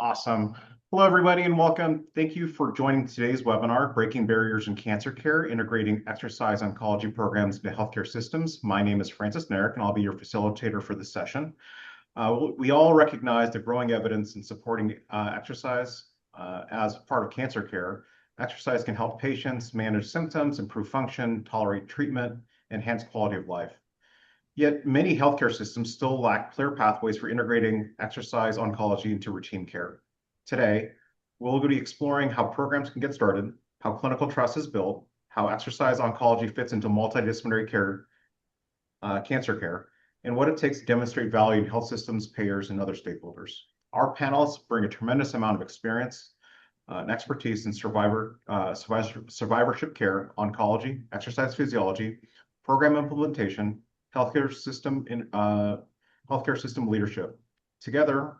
Awesome. Hello, everybody, and welcome. Thank you for joining today's webinar, Breaking Barriers in Cancer Care, Integrating Exercise Oncology Programs into Healthcare Systems. My name is Francis Narek, and I'll be your facilitator for this session. We all recognize the growing evidence in supporting exercise as part of cancer care. Exercise can help patients manage symptoms, improve function, tolerate treatment, enhance quality of life. Yet many healthcare systems still lack clear pathways for integrating exercise oncology into routine care. Today, we'll be exploring how programs can get started, how clinical trust is built, how exercise oncology fits into multidisciplinary care, cancer care, and what it takes to demonstrate value in health systems, payers, and other stakeholders. Our panelists bring a tremendous amount of experience and expertise in survivorship care, oncology, exercise physiology, program implementation, healthcare system leadership. Together,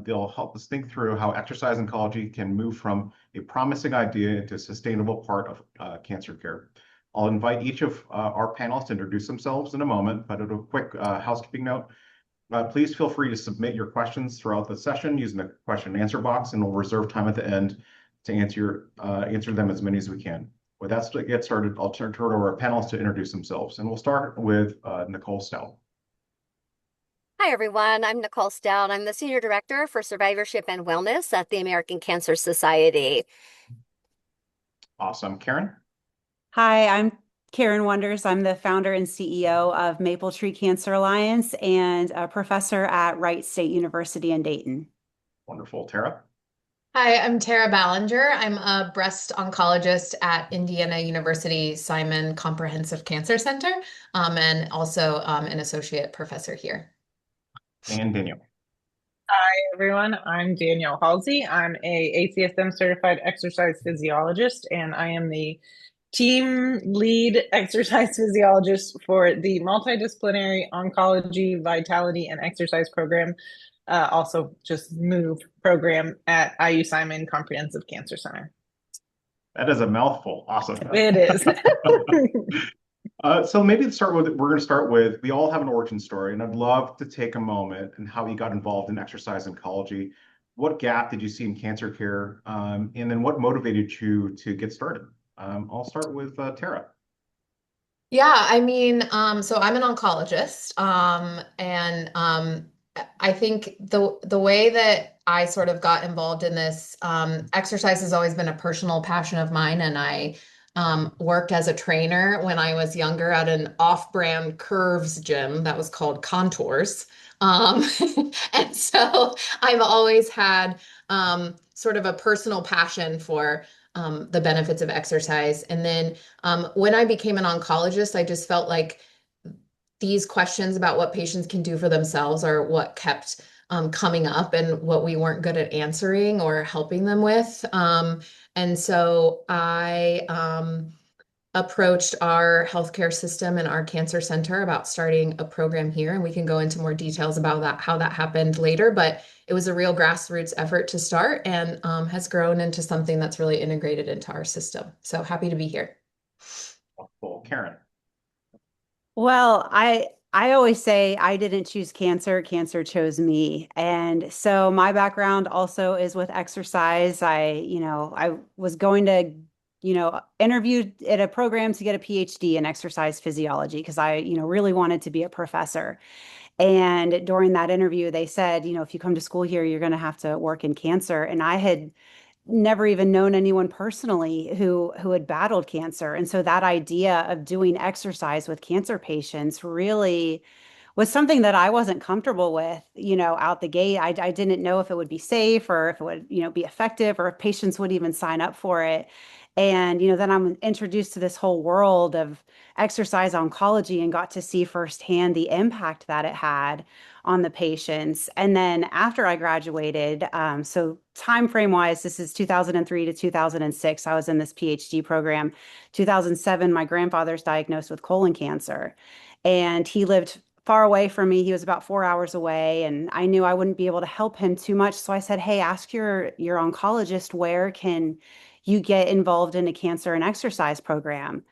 they'll help us think through how exercise oncology can move from a promising idea into a sustainable part of cancer care. I'll invite each of our panelists to introduce themselves in a moment, but a quick housekeeping note. Please feel free to submit your questions throughout the session using the question and answer box, and we'll reserve time at the end to answer them as many as we can. With that, to get started, I'll turn it over to our panelists to introduce themselves, and we'll start with Nicole Stout. Hi, everyone. I'm Nicole Stout. I'm the Senior Director for Survivorship and Wellness at the American Cancer Society. Awesome. Karen? Hi, I'm Karen Wonders. I'm the founder and CEO of Maple Tree Cancer Alliance and a professor at Wright State University in Dayton. Wonderful. Tara? Hi, I'm Tara Ballinger. I'm a breast oncologist at Indiana University Simon Comprehensive Cancer Center, and also an associate professor here. And Danielle. Hi, everyone. I'm Danielle Halsey. I'm a ACSM certified exercise physiologist, and I am the team lead exercise physiologist for the multidisciplinary oncology, vitality, and exercise program, also just MOVE program at IU Simon Comprehensive Cancer Center. That is a mouthful. Awesome. It is. So maybe we're going to start with, we all have an origin story, and I'd love to take a moment and how you got involved in exercise oncology. What gap did you see in cancer care? And then what motivated you to get started? I'll start with Tara. Yeah, I mean, so I'm an oncologist, and I think the way that I sort of got involved in this, exercise has always been a personal passion of mine, and I worked as a trainer when I was younger at an off-brand curves gym that was called Contours. And so I've always had sort of a personal passion for the benefits of exercise. And then when I became an oncologist, I just felt like these questions about what patients can do for themselves are what kept coming up and what we weren't good at answering or helping them with. And so I approached our healthcare system and our cancer center about starting a program here. And we can go into more details about that, how that happened later. But it was a real grassroots effort to start and has grown into something that's really integrated into our system. So happy to be here. Cool. Karen. Well, I always say I didn't choose cancer, cancer chose me. And so my background also is with exercise. I was going to, interview at a program to get a PhD in exercise physiology because I, really wanted to be a professor. And during that interview, they said, if you come to school here, you're going to have to work in cancer. And I had never even known anyone personally who had battled cancer. And so that idea of doing exercise with cancer patients really was something that I wasn't comfortable with, out the gate. I didn't know if it would be safe or if it would, be effective or if patients would even sign up for it. And, then I'm introduced to this whole world of exercise oncology and got to see firsthand the impact that it had on the patients. And then after I graduated, so time frame wise, this is 2003 to 2006. I was in this PhD program. 2007, my grandfather's diagnosed with colon cancer, and he lived far away from me. He was about 4 hours away, and I knew I wouldn't be able to help him too much. So I said, hey, ask your oncologist, where can you get involved in a cancer and exercise program?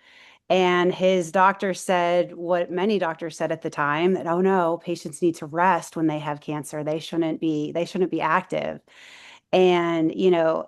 And his doctor said what many doctors said at the time, that, oh no, patients need to rest when they have cancer. They shouldn't be active. And,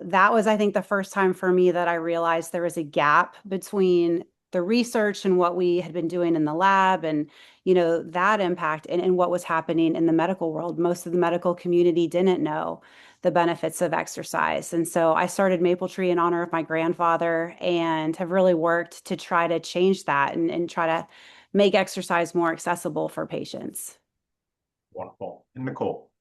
that was, I think, the first time for me that I realized there was a gap between the research and what we had been doing in the lab and, that impact and what was happening in the medical world. Most of the medical community didn't know the benefits of exercise. And so I started Maple Tree in honor of my grandfather and have really worked to try to change that and try to make exercise more accessible for patients. Wonderful. And Nicole.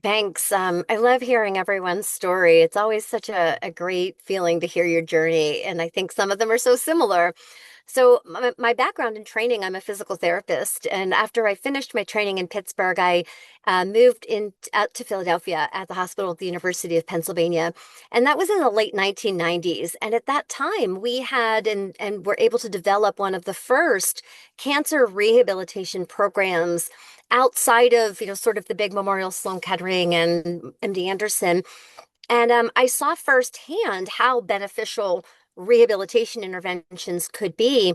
Thanks. I love hearing everyone's story. It's always such a great feeling to hear your journey. And I think some of them are so similar. So my background in training, I'm a physical therapist. And after I finished my training in Pittsburgh, I moved out to Philadelphia at the hospital at the University of Pennsylvania. And that was in the late 1990s. And at that time, we had and were able to develop one of the first cancer rehabilitation programs outside of, sort of the big Memorial Sloan Kettering and MD Anderson. And I saw firsthand how beneficial rehabilitation interventions could be.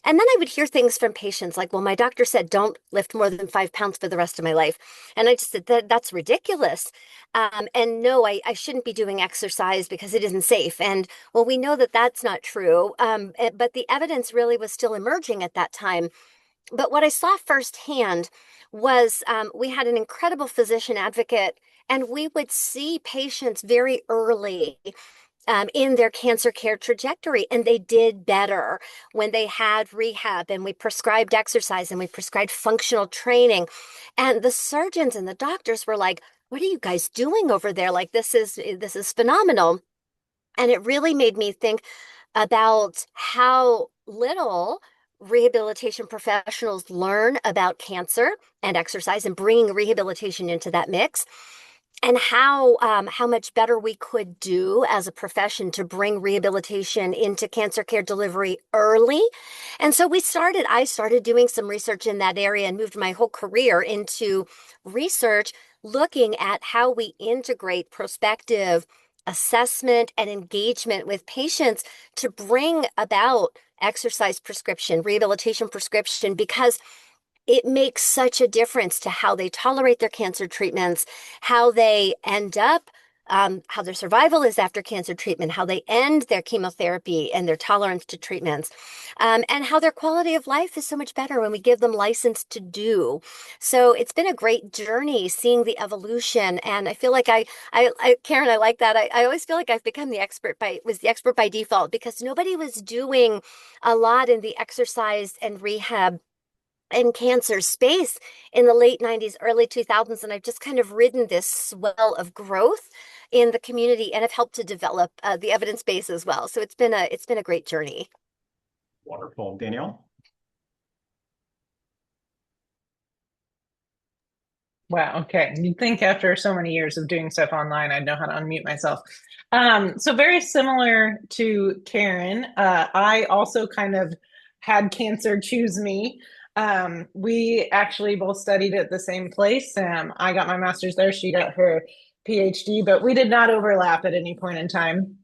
And then I would hear things from patients like, well, my doctor said don't lift more than 5 pounds for the rest of my life. And I just said, that's ridiculous. And no, I shouldn't be doing exercise because it isn't safe. And well, we know that that's not true. But the evidence really was still emerging at that time. But what I saw firsthand was we had an incredible physician advocate, and we would see patients very early in their cancer care trajectory, and they did better when they had rehab, and we prescribed exercise and we prescribed functional training. And the surgeons and the doctors were like, "What are you guys doing over there? Like this is phenomenal." And it really made me think about how little rehabilitation professionals learn about cancer and exercise and bringing rehabilitation into that mix, and how much better we could do as a profession to bring rehabilitation into cancer care delivery early. And so I started doing some research in that area and moved my whole career into research, looking at how we integrate prospective assessment and engagement with patients to bring about exercise prescription, rehabilitation prescription, because it makes such a difference to how they tolerate their cancer treatments, how they end up, how their survival is after cancer treatment, how they end their chemotherapy and their tolerance to treatments, and how their quality of life is so much better when we give them license to do. So it's been a great journey seeing the evolution. And I feel like Karen, I like that. I always feel like I've become was the expert by default, because nobody was doing a lot in the exercise and rehab and cancer space in the late 90s, early 2000s. And I've just kind of ridden this swell of growth in the community and have helped to develop the evidence base as well. So it's been a great journey. Wonderful. Danielle? Wow. Okay. You'd think after so many years of doing stuff online, I'd know how to unmute myself. So very similar to Karen, I also kind of had cancer choose me. We actually both studied at the same place. I got my master's there. She got her PhD, but we did not overlap at any point in time.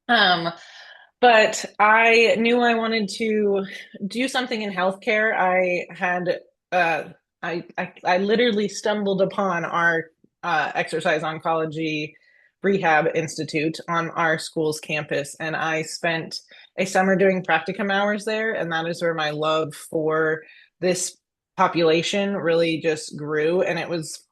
But I knew I wanted to do something in healthcare. I had I literally stumbled upon our exercise oncology rehab institute on our school's campus, and I spent a summer doing practicum hours there, and that is where my love for this population really just grew. And it was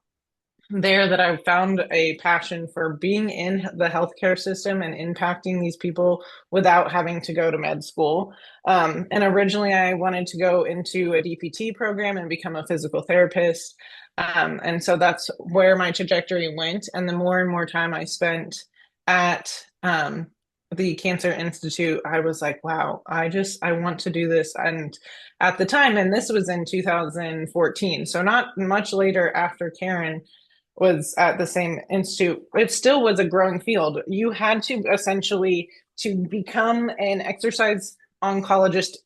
there that I found a passion for being in the healthcare system and impacting these people without having to go to med school. And originally, I wanted to go into a DPT program and become a physical therapist. And so that's where my trajectory went. And the more and more time I spent at the Cancer Institute, I was like, wow, I want to do this. And at the time, and this was in 2014, so not much later after Karen was at the same institute, it still was a growing field. You had to essentially, to become an exercise oncologist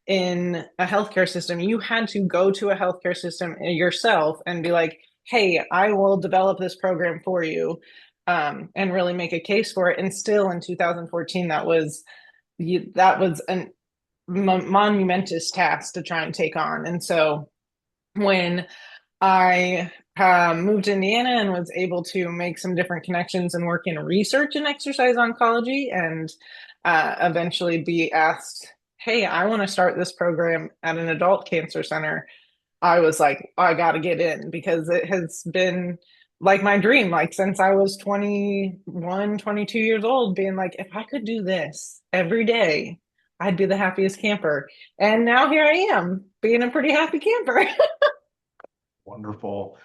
in a healthcare system, you had to go to a healthcare system yourself and be like, hey, I will develop this program for you, and really make a case for it. And still in 2014, that was an monumentous task to try and take on. And so when I moved to Indiana and was able to make some different connections and work in research in exercise oncology, and eventually be asked, hey, I want to start this program at an adult cancer center. I was like, I got to get in because it has been like my dream, like since I was 21, 22 years old, being like, if I could do this every day, I'd be the happiest camper. And now here I am being a pretty happy camper. Wonderful.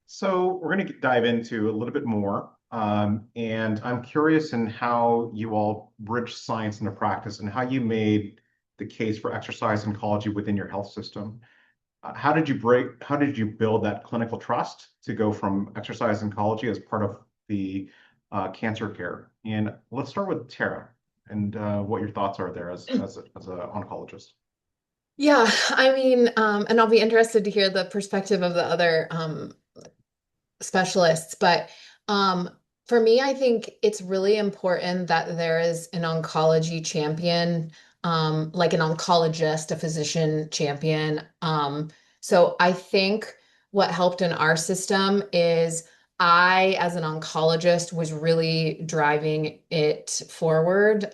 So we're going to dive into a little bit more. And I'm curious in how you all bridge science into practice and how you made the case for exercise oncology within your health system. How did you build that clinical trust to go from exercise oncology as part of the cancer care? And let's start with Tara and what your thoughts are there as an oncologist. Yeah, I mean, and I'll be interested to hear the perspective of the other specialists, but um, for me, I think it's really important that there is an oncology champion, like an oncologist, a physician champion. So I think what helped in our system is I, as an oncologist, was really driving it forward.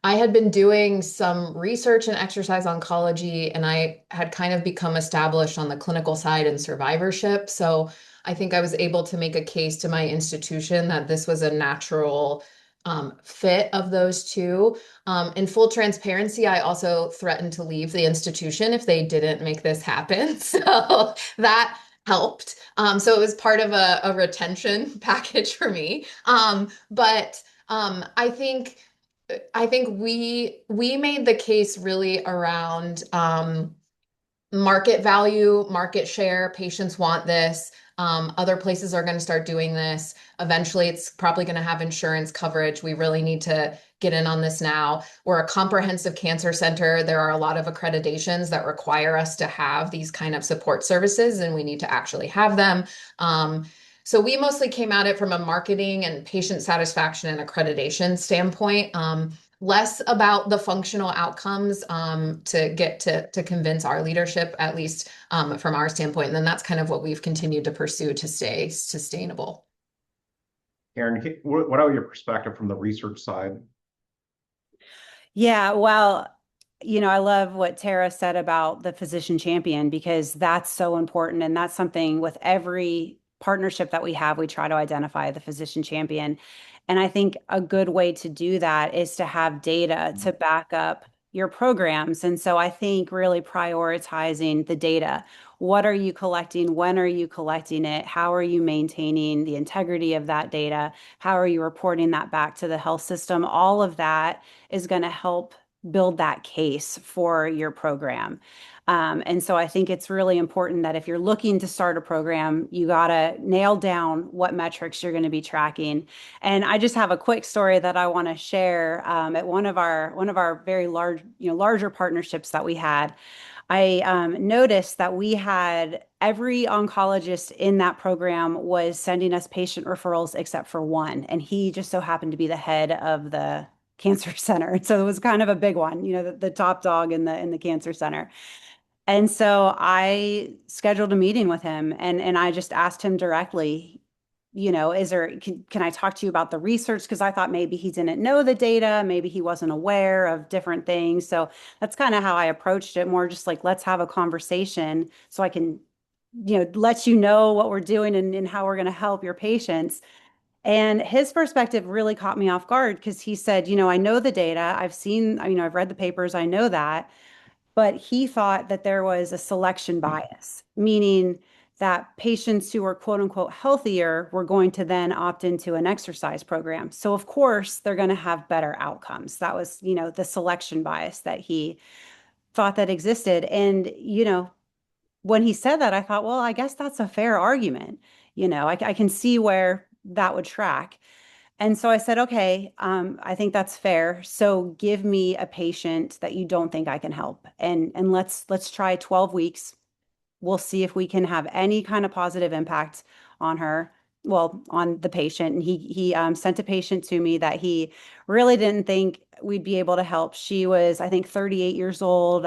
I had been doing some research in exercise oncology, and I had kind of become established on the clinical side and survivorship. So I think I was able to make a case to my institution that this was a natural fit of those two. In full transparency, I also threatened to leave the institution if they didn't make this happen. So that helped. So it was part of a retention package for me. But I think we made the case really around market value, market share. Patients want this. Other places are going to start doing this. Eventually, it's probably going to have insurance coverage. We really need to get in on this now. We're a comprehensive cancer center. There are a lot of accreditations that require us to have these kind of support services, and we need to actually have them. So we mostly came at it from a marketing and patient satisfaction and accreditation standpoint. Less about the functional outcomes to get to convince our leadership, at least from our standpoint. And then that's kind of what we've continued to pursue to stay sustainable. Aaron, what are your perspective from the research side? Yeah, well, I love what Tara said about the physician champion because that's so important. And that's something with every partnership that we have, we try to identify the physician champion. And I think a good way to do that is to have data to back up your programs. And so I think really prioritizing the data. What are you collecting? When are you collecting it? How are you maintaining the integrity of that data? How are you reporting that back to the health system? All of that is going to help build that case for your program. And so I think it's really important that if you're looking to start a program, you got to nail down what metrics you're going to be tracking. And I just have a quick story that I want to share. At one of our very larger partnerships that we had, I noticed that we had every oncologist in that program was sending us patient referrals except for one, and he just so happened to be the head of the cancer center. So it was kind of a big one, the top dog in the cancer center. And so I scheduled a meeting with him and I just asked him directly, can I talk to you about the research? Because I thought maybe he didn't know the data, maybe he wasn't aware of different things. So that's kind of how I approached it, more just like, let's have a conversation so I can, let you know what we're doing and how we're going to help your patients. And his perspective really caught me off guard because he said, I know the data. I've read the papers. I know that. But he thought that there was a selection bias, meaning that patients who were quote unquote healthier were going to then opt into an exercise program. So of course they're going to have better outcomes. That was, the selection bias that he thought that existed. And, when he said that, I thought, well, I guess that's a fair argument. I can see where that would track. And so I said, okay, I think that's fair. So give me a patient that you don't think I can help. And let's try 12 weeks. We'll see if we can have any kind of positive impact on her, well, on the patient. And he sent a patient to me that he really didn't think we'd be able to help. She was, I think, 38 years old,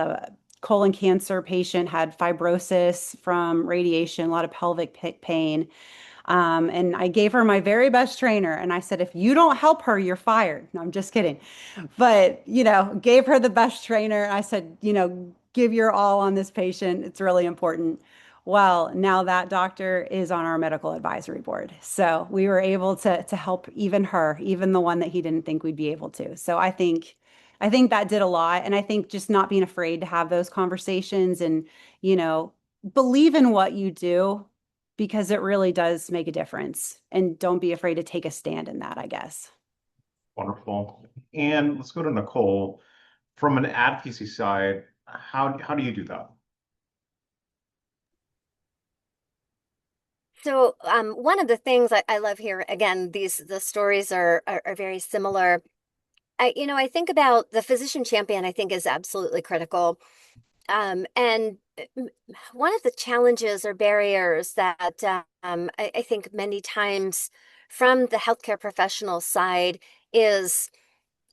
colon cancer patient, had fibrosis from radiation, a lot of pelvic pain. And I gave her my very best trainer. And I said, if you don't help her, you're fired. No, I'm just kidding. But, gave her the best trainer. I said, give your all on this patient. It's really important. Well, now that doctor is on our medical advisory board. So we were able to help even her, even the one that he didn't think we'd be able to. So I think that did a lot. And I think just not being afraid to have those conversations and, you know, believe in what you do because it really does make a difference. And don't be afraid to take a stand in that, I guess. Wonderful. And let's go to Nicole. From an advocacy side, how do you do that? So one of the things I love here, again, the stories are very similar. I think about the physician champion, I think is absolutely critical. And one of the challenges or barriers that I think many times from the healthcare professional side is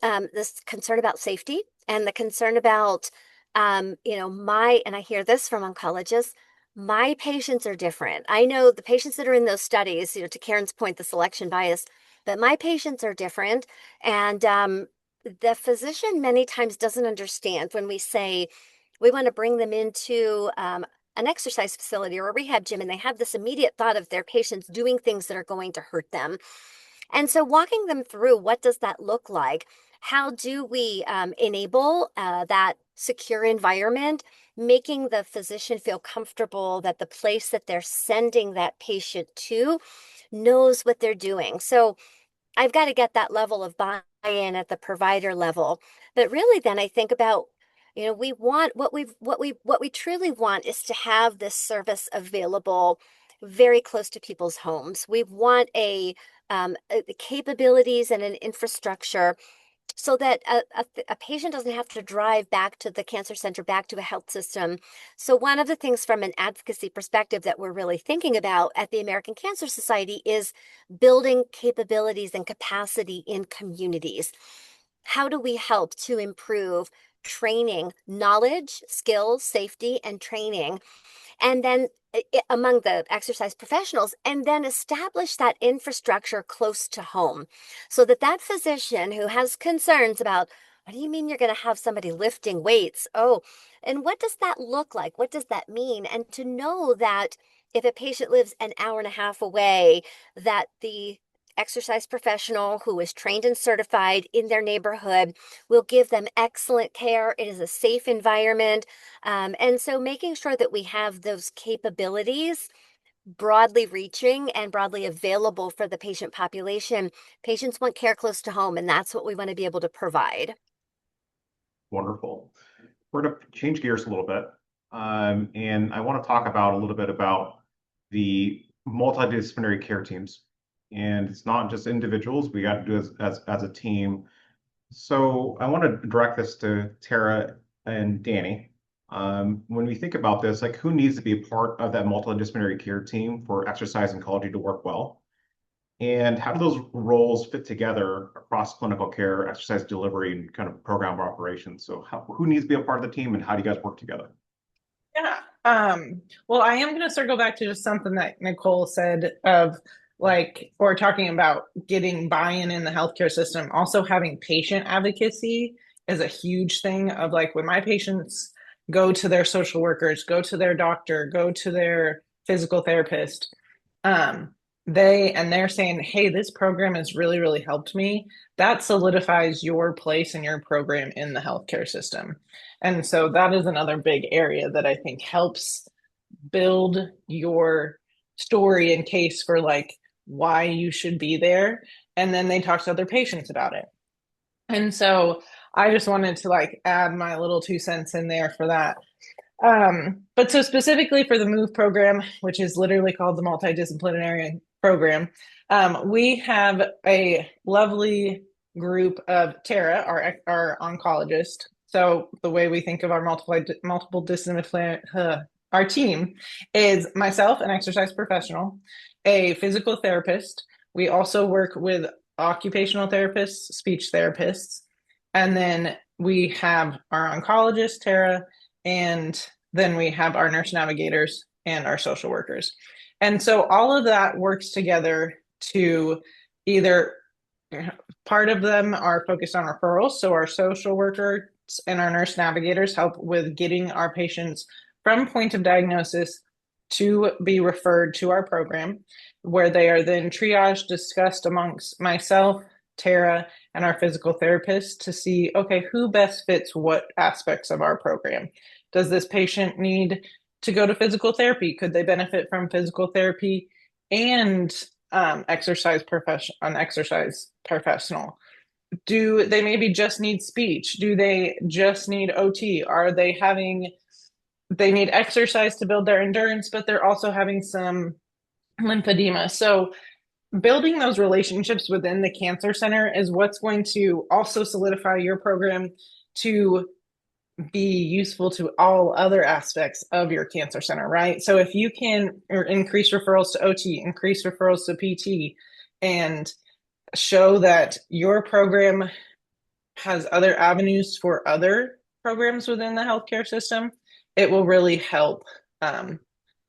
this concern about safety and the concern about, and I hear this from oncologists, my patients are different. I know the patients that are in those studies, to Karen's point, the selection bias, but my patients are different. And the physician many times doesn't understand when we say we want to bring them into an exercise facility or a rehab gym, and they have this immediate thought of their patients doing things that are going to hurt them. And so walking them through what does that look like? How do we enable that secure environment, making the physician feel comfortable that the place that they're sending that patient to knows what they're doing? So I've got to get that level of buy-in at the provider level. But really then I think about, we want what we truly want is to have this service available very close to people's homes. We want capabilities and an infrastructure so that a patient doesn't have to drive back to the cancer center, back to a health system. So one of the things from an advocacy perspective that we're really thinking about at the American Cancer Society is building capabilities and capacity in communities. How do we help to improve training, knowledge, skills, safety, and training? And then among the exercise professionals, and then establish that infrastructure close to home so that that physician who has concerns about, what do you mean you're going to have somebody lifting weights? Oh, and what does that look like? What does that mean? And to know that if a patient lives an hour and a half away, that the exercise professional who is trained and certified in their neighborhood will give them excellent care. It is a safe environment. And so making sure that we have those capabilities broadly reaching and broadly available for the patient population. Patients want care close to home, and that's what we want to be able to provide. Wonderful. We're going to change gears a little bit. And I want to talk about a little bit about the multidisciplinary care teams. And it's not just individuals, we got to do it as a team. So I want to direct this to Tara and Danny. When we think about this, like who needs to be a part of that multidisciplinary care team for exercise oncology to work well? And how do those roles fit together across clinical care, exercise delivery, and kind of program operations? So who needs to be a part of the team and how do you guys work together? Yeah. Well, I am going to circle back to just something that Nicole said of or talking about getting buy-in in the healthcare system. Also having patient advocacy is a huge thing of when my patients go to their social workers, go to their doctor, go to their physical therapist, they're saying, hey, this program has really, really helped me. That solidifies your place and your program in the healthcare system. And so that is another big area that I think helps build your story and case for why you should be there. And then they talk to other patients about it. And so I just wanted to add my little 2 cents in there for that. But so specifically for the MOVE program, which is literally called the multidisciplinary program, we have a lovely group of Tara, our oncologist. So the way we think of our multiple disciplinary, our team is myself, an exercise professional, a physical therapist. We also work with occupational therapists, speech therapists, and then we have our oncologist, Tara, and then we have our nurse navigators and our social workers. And so all of that works together to either part of them are focused on referrals. So our social workers and our nurse navigators help with getting our patients from point of diagnosis to be referred to our program, where they are then triaged, discussed amongst myself, Tara, and our physical therapist to see, okay, who best fits what aspects of our program. Does this patient need to go to physical therapy? Could they benefit from physical therapy and exercise professional? Do they maybe just need speech? Do they just need OT? Are they need exercise to build their endurance, but they're also having some lymphedema. So building those relationships within the cancer center is what's going to also solidify your program to be useful to all other aspects of your cancer center, right? So if you can increase referrals to OT, increase referrals to PT, and show that your program has other avenues for other programs within the healthcare system, it will really help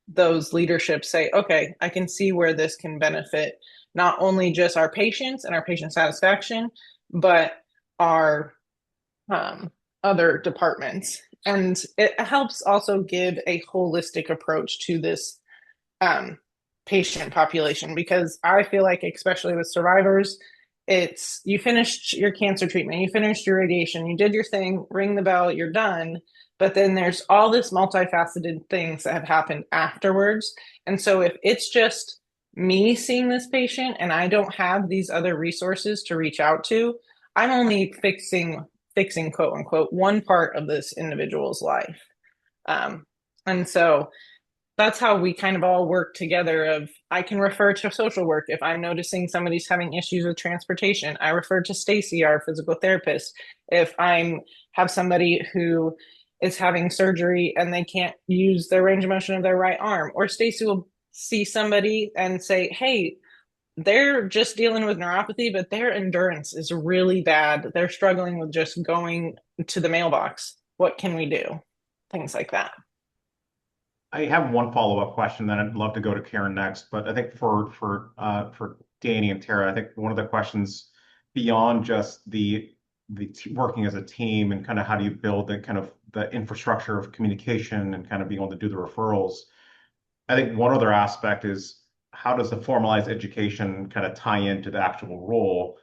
those leaderships say, okay, I can see where this can benefit not only just our patients and our patient satisfaction, but our other departments. And it helps also give a holistic approach to this patient population, because I feel like, especially with survivors, it's you finished your cancer treatment, you finished your radiation, you did your thing, ring the bell, you're done. But then there's all this multifaceted things that have happened afterwards. And so if it's just me seeing this patient and I don't have these other resources to reach out to, I'm only fixing quote unquote one part of this individual's life. And so that's how we kind of all work together. Of I can refer to social work if I'm noticing somebody's having issues with transportation. I refer to Stacy, our physical therapist, if I'm have somebody who is having surgery and they can't use their range of motion of their right arm. Or Stacy will see somebody and say, hey, they're just dealing with neuropathy, but their endurance is really bad. They're struggling with just going to the mailbox. What can we do? Things like that. I have one follow-up question, then I'd love to go to Karen next. But I think for Danny and Tara, I think one of the questions beyond just working as a team and kind of how do you build the kind of the infrastructure of communication and kind of being able to do the referrals. I think one other aspect is how does the formalized education kind of tie into the actual role?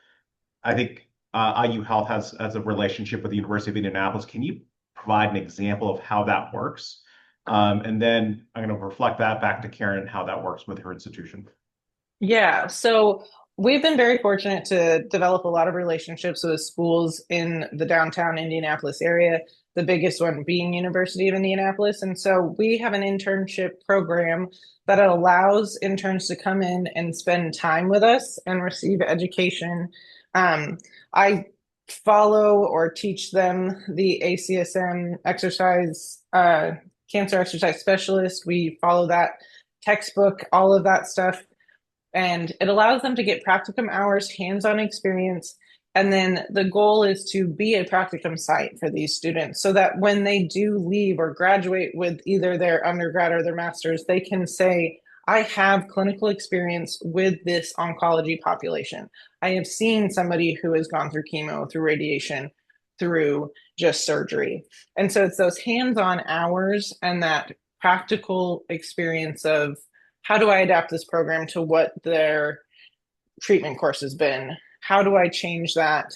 I think IU Health has a relationship with the University of Indianapolis. Can you provide an example of how that works? And then I'm going to reflect that back to Karen, how that works with her institution. Yeah, so we've been very fortunate to develop a lot of relationships with schools in the downtown Indianapolis area, the biggest one being University of Indianapolis. And so we have an internship program that allows interns to come in and spend time with us and receive education. I follow or teach them the ACSM exercise, cancer exercise specialist. We follow that textbook, all of that stuff. And it allows them to get practicum hours, hands-on experience. And then the goal is to be a practicum site for these students so that when they do leave or graduate with either their undergrad or their master's, they can say, I have clinical experience with this oncology population. I have seen somebody who has gone through chemo, through radiation, through just surgery. And so it's those hands-on hours and that practical experience of how do I adapt this program to what their treatment course has been? How do I change that?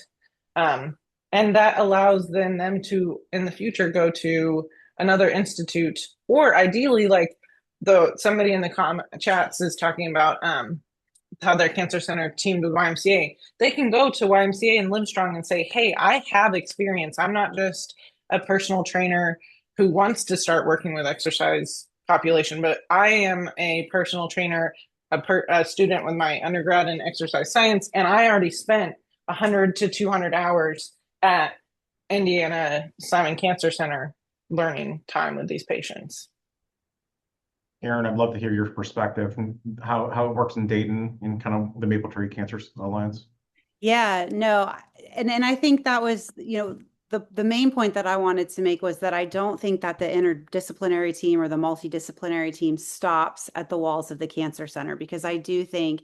And that allows them to, in the future, go to another institute, or ideally, like somebody in the chats is talking about how their cancer center teamed with YMCA. They can go to YMCA and Livestrong and say, hey, I have experience. I'm not just a personal trainer who wants to start working with exercise population, but I am a personal trainer, a student with my undergrad in exercise science, and I already spent 100 to 200 hours at Indiana Simon Cancer Center learning time with these patients. Aaron, I'd love to hear your perspective and how it works in Dayton and kind of the Maple Tree Cancer Alliance. Yeah, no, and I think that was, the main point that I wanted to make was that I don't think that the interdisciplinary team or the multidisciplinary team stops at the walls of the cancer center, because I do think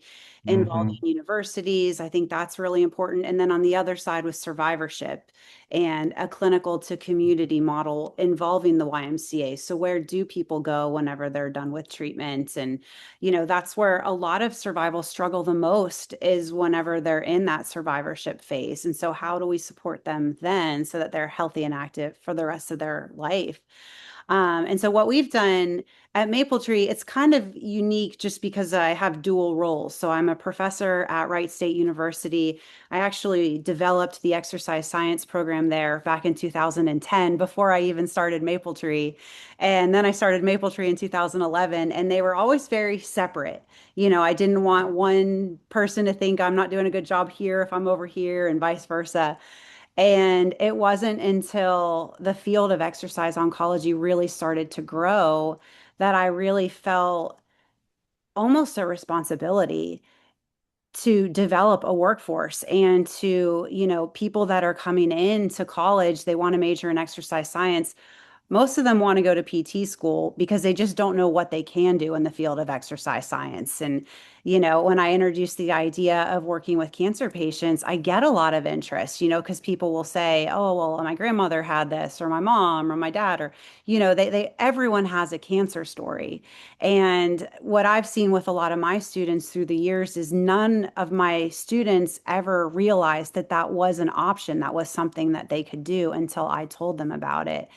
involving Hmm. universities, I think that's really important. And then on the other side with survivorship and a clinical to community model involving the YMCA. So where do people go whenever they're done with treatment? And that's where a lot of survival struggle the most, is whenever they're in that survivorship phase. And so how do we support them then so that they're healthy and active for the rest of their life? And so what we've done at Maple Tree, it's kind of unique just because I have dual roles. So I'm a professor at Wright State University. I actually developed the exercise science program there back in 2010, before I even started Maple Tree. And then I started Maple Tree in 2011, and they were always very separate. I didn't want one person to think I'm not doing a good job here if I'm over here, and vice versa. And it wasn't until the field of exercise oncology really started to grow that I really felt almost a responsibility to develop a workforce, and to, people that are coming into college, they want to major in exercise science. Most of them want to go to PT school because they just don't know what they can do in the field of exercise science. And, when I introduce the idea of working with cancer patients, I get a lot of interest, because people will say, oh, well, my grandmother had this, or my mom, or my dad, or, everyone has a cancer story. And what I've seen with a lot of my students through the years is none of my students ever realized that that was an option, that was something that they could do, until I told them about it.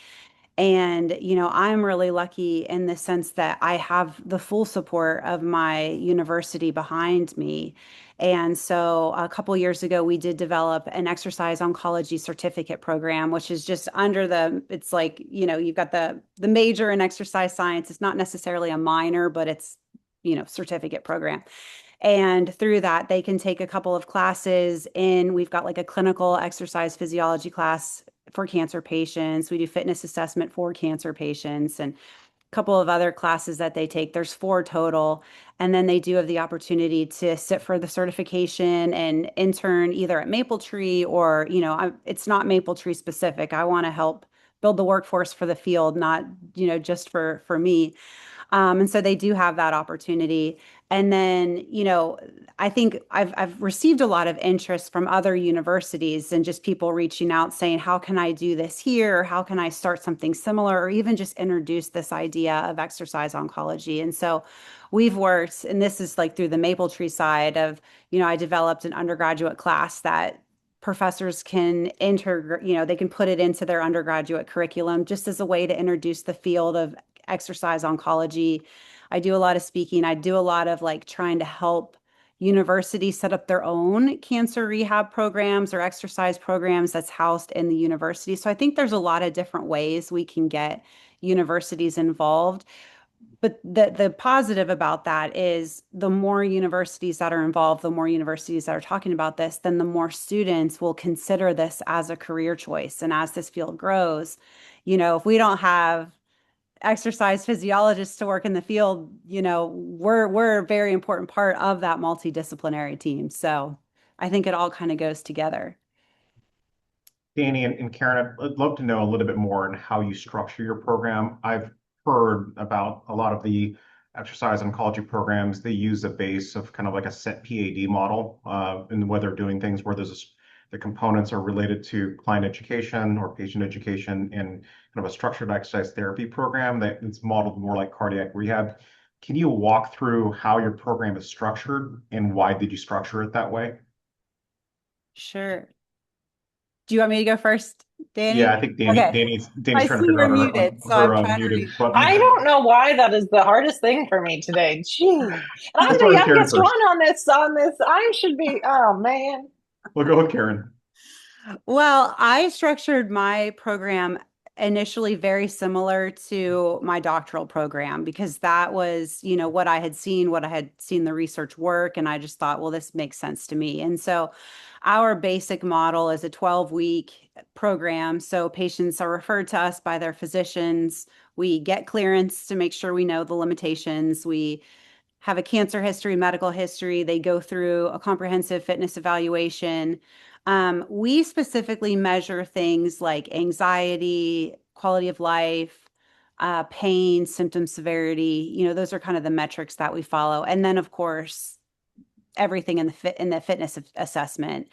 And, I'm really lucky in the sense that I have the full support of my university behind me. And so a couple years ago, we did develop an exercise oncology certificate program, which is just it's like, you've got the major in exercise science. It's not necessarily a minor, but it's, certificate program. And through that, they can take a couple of classes in, we've got like a clinical exercise physiology class for cancer patients. We do fitness assessment for cancer patients, and a couple of other classes that they take. There's 4 total. And then they do have the opportunity to sit for the certification and intern either at Maple Tree, or, it's not Maple Tree specific. I want to help build the workforce for the field, not, just for me. And so they do have that opportunity. And then, I think I've received a lot of interest from other universities, and just people reaching out saying, how can I do this here? Or how can I start something similar? Or even just introduce this idea of exercise oncology. And so we've worked, and this is like through the Maple Tree side of, I developed an undergraduate class that professors can enter, they can put it into their undergraduate curriculum, just as a way to introduce the field of exercise oncology. I do a lot of speaking. I do a lot of like trying to help universities set up their own cancer rehab programs or exercise programs that's housed in the university. So I think there's a lot of different ways we can get universities involved. But the positive about that is, the more universities that are involved, the more universities that are talking about this, then the more students will consider this as a career choice. And as this field grows, if we don't have exercise physiologists to work in the field, we're a very important part of that multidisciplinary team. So I think it all kind of goes together. Danny and Karen, I'd love to know a little bit more on how you structure your program. I've heard about a lot of the exercise oncology programs. They use a base of kind of like a set PAD model, and whether they're doing things where the components are related to client education or patient education, and kind of a structured exercise therapy program that is modeled more like cardiac rehab. Can you walk through how your program is structured, and why did you structure it that way? Sure. Do you want me to go first, Yeah, Danny? I think Okay. Danny's I trying to see figure you're out muted, so I'm her trying to muted read. I button. don't know why that is the hardest thing for me today. Jeez. And We'll I'm the start with Karen youngest one first. on this. I should be, oh man. We'll go with Karen. Well, I structured my program initially very similar to my doctoral program, because that was, what I had seen the research work, and I just thought, well, this makes sense to me. And so our basic model is a 12-week program. So patients are referred to us by their physicians. We get clearance to make sure we know the limitations. We have a cancer history, medical history. They go through a comprehensive fitness evaluation. We specifically measure things like anxiety, quality of life, pain, symptom severity. Those are kind of the metrics that we follow. And then, of course, everything in the fitness assessment.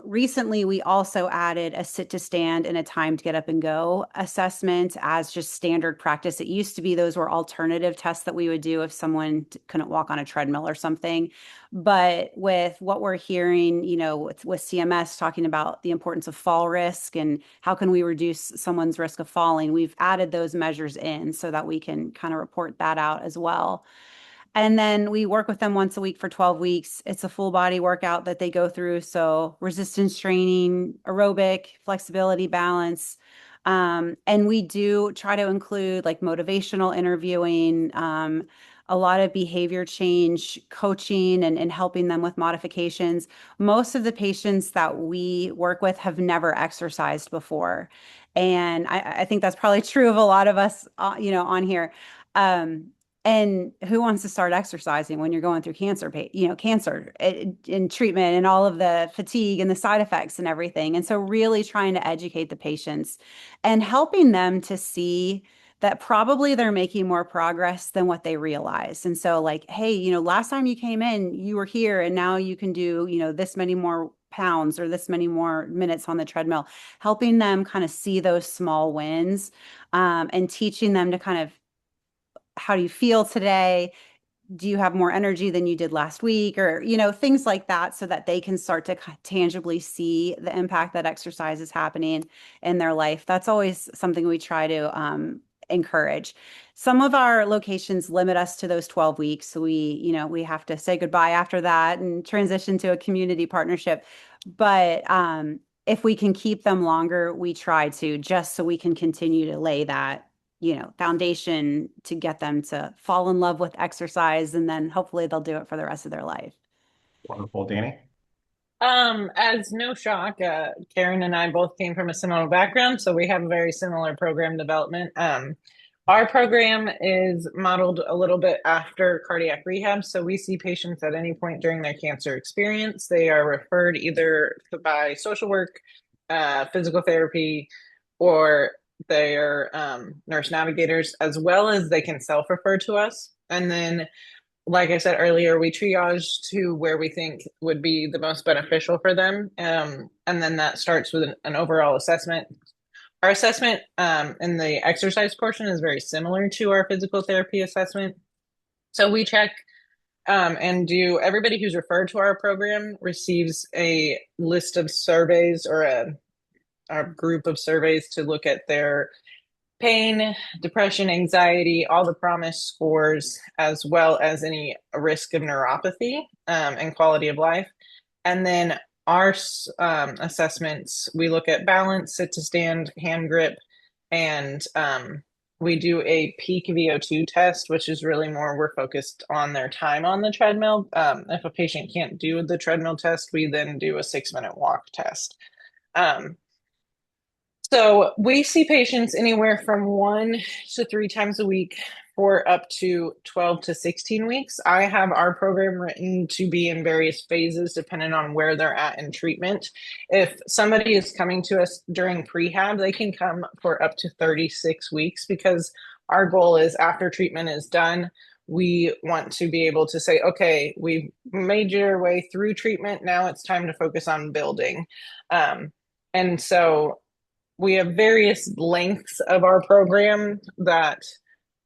Recently, we also added a sit to stand and a time to get up and go assessment as just standard practice. It used to be those were alternative tests that we would do if someone couldn't walk on a treadmill or something. But with what we're hearing, with CMS talking about the importance of fall risk and how can we reduce someone's risk of falling, we've added those measures in so that we can kind of report that out as well. And then we work with them once a week for 12 weeks. It's a full body workout that they go through. So resistance training, aerobic, flexibility, balance. And we do try to include like motivational interviewing, a lot of behavior change coaching and helping them with modifications. Most of the patients that we work with have never exercised before. And I think that's probably true of a lot of us, on here. Um, and who wants to start exercising when you're going through cancer in treatment and all of the fatigue and the side effects and everything. And so really trying to educate the patients and helping them to see that probably they're making more progress than what they realize. And so like, hey, last time you came in, you were here and now you can do, this many more pounds or this many more minutes on the treadmill, helping them kind of see those small wins, and teaching them to kind of, how do you feel today? Do you have more energy than you did last week? Or, things like that so that they can start to tangibly see the impact that exercise is happening in their life. That's always something we try to encourage. Some of our locations limit us to those 12 weeks. So we have to say goodbye after that and transition to a community partnership. But if we can keep them longer, we try to, just so we can continue to lay that foundation to get them to fall in love with exercise, and then hopefully they'll do it for the rest of their life. Wonderful. Danny? As no shock, Karen and I both came from a similar background, so we have a very similar program development. Our program is modeled a little bit after cardiac rehab. So we see patients at any point during their cancer experience. They are referred either by social work, physical therapy, or their nurse navigators, as well as they can self-refer to us. And then, like I said earlier, we triage to where we think would be the most beneficial for them. And then that starts with an overall assessment. Our assessment in the exercise portion is very similar to our physical therapy assessment. So we check and everybody who's referred to our program receives a list of surveys or a group of surveys to look at their pain, depression, anxiety, all the PROMIS scores, as well as any risk of neuropathy and quality of life. And then our assessments, we look at balance, sit to stand, hand grip, and we do a peak VO2 test, which is really more, we're focused on their time on the treadmill. If a patient can't do the treadmill test, we then do a 6-minute walk test. So we see patients anywhere from 1 to 3 times a week for up to 12 to 16 weeks. I have our program written to be in various phases depending on where they're at in treatment. If somebody is coming to us during prehab, they can come for up to 36 weeks, because our goal is after treatment is done, we want to be able to say, okay, we've made your way through treatment. Now it's time to focus on building. And so we have various lengths of our program that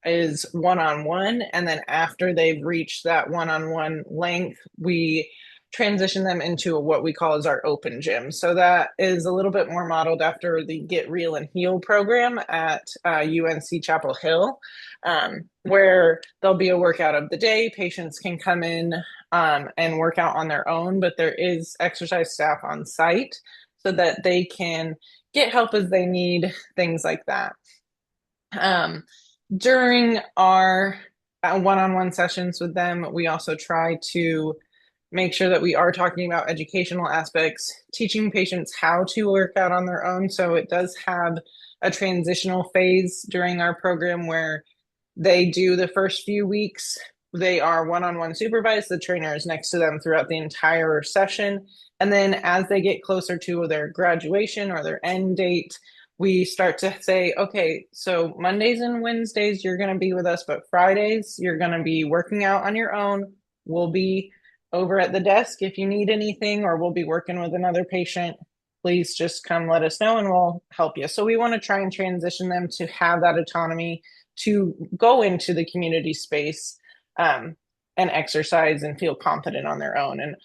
is one-on-one. And then after they've reached that one-on-one length, we transition them into what we call as our open gym. So that is a little bit more modeled after the Get Real and Heal program at UNC Chapel Hill, where there'll be a workout of the day. Patients can come in and work out on their own, but there is exercise staff on site so that they can get help as they need, things like that. During our one-on-one sessions with them, we also try to make sure that we are talking about educational aspects, teaching patients how to work out on their own. So it does have a transitional phase during our program where they do the first few weeks They are one-on-one supervised. The trainer is next to them throughout the entire session. And then as they get closer to their graduation or their end date, we start to say, okay, so Mondays and Wednesdays, you're going to be with us, but Fridays, you're going to be working out on your own. We'll be over at the desk if you need anything, or we'll be working with another patient. Please just come let us know and we'll help you. So we want to try and transition them to have that autonomy to go into the community space and exercise and feel confident on their own. And